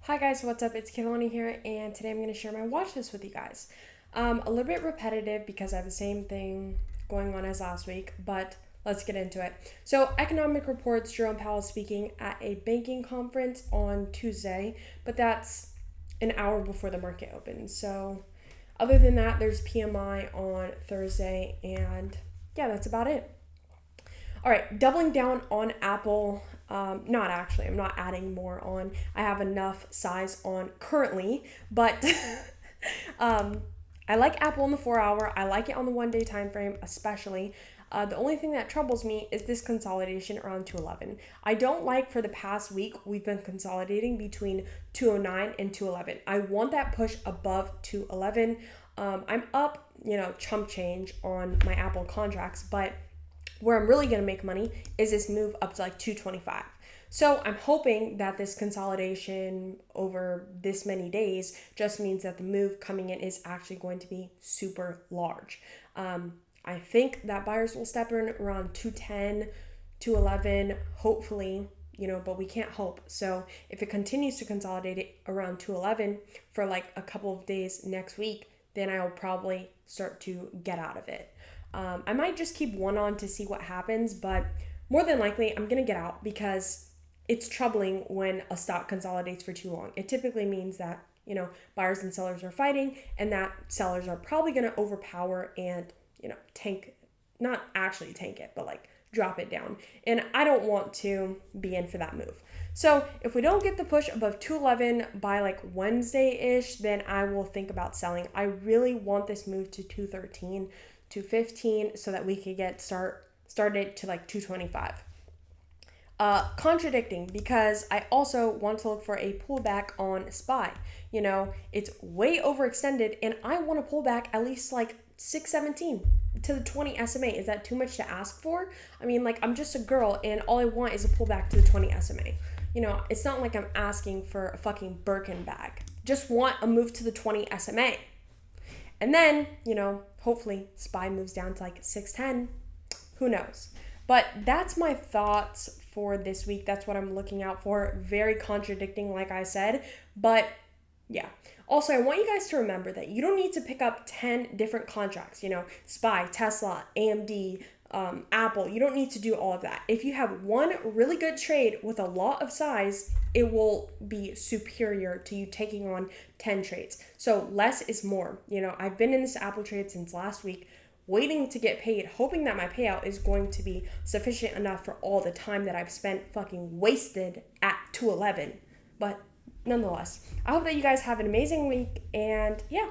Hi guys, what's up? It's Kaylani here, and today I'm going to share my watch list with you guys. A little bit repetitive because I have the same thing going on as last week, but let's get into it. So, economic reports, Jerome Powell speaking at a banking conference on Tuesday, but that's an hour before the market opens. So, other than that, there's PMI on Thursday, and yeah, that's about it. All right, doubling down on Apple. Not actually, I'm not adding more on. I have enough size on currently, but um, I like Apple on the 4 hour. I like it on the 1 day time frame, especially. The only thing that troubles me is this consolidation around 211. I don't like for the past week we've been consolidating between 209 and 211. I want that push above 211. I'm up, chump change on my Apple contracts, but where I'm really going to make money is this move up to like 225. So I'm hoping that this consolidation over this many days just means that the move coming in is actually going to be super large. I think that buyers will step in around 210, 211, hopefully, but we can't hope. So if it continues to consolidate it around 211 for like a couple of days next week, then I'll probably start to get out of it. I might just keep one on to see what happens, but more than likely I'm going to get out because it's troubling when a stock consolidates for too long. It typically means that, buyers and sellers are fighting and that sellers are probably going to overpower and, tank, not actually tank it, but like drop it down. And I don't want to be in for that move. So if we don't get the push above 211 by like Wednesday-ish, then I will think about selling. I really want this move to 213, 215 so that we could get started to like 225. Contradicting because I also want to look for a pullback on SPY. It's way overextended and I want to pull back at least like 617 to the 20 SMA. Is that too much to ask for? I mean, like, I'm just a girl and all I want is a pullback to the 20 SMA. It's not like I'm asking for a fucking Birkin bag. Just want a move to the 20 SMA. And then, hopefully SPY moves down to like 610. Who knows? But that's my thoughts for this week. That's what I'm looking out for. Very contradicting, like I said. But yeah. Also, I want you guys to remember that you don't need to pick up 10 different contracts. SPY, Tesla, AMD, Apple. You don't need to do all of that. If you have one really good trade with a lot of size, it will be superior to you taking on 10 trades. So less is more. I've been in this Apple trade since last week, waiting to get paid, hoping that my payout is going to be sufficient enough for all the time that I've spent fucking wasted at 211. But nonetheless, I hope that you guys have an amazing week, and yeah.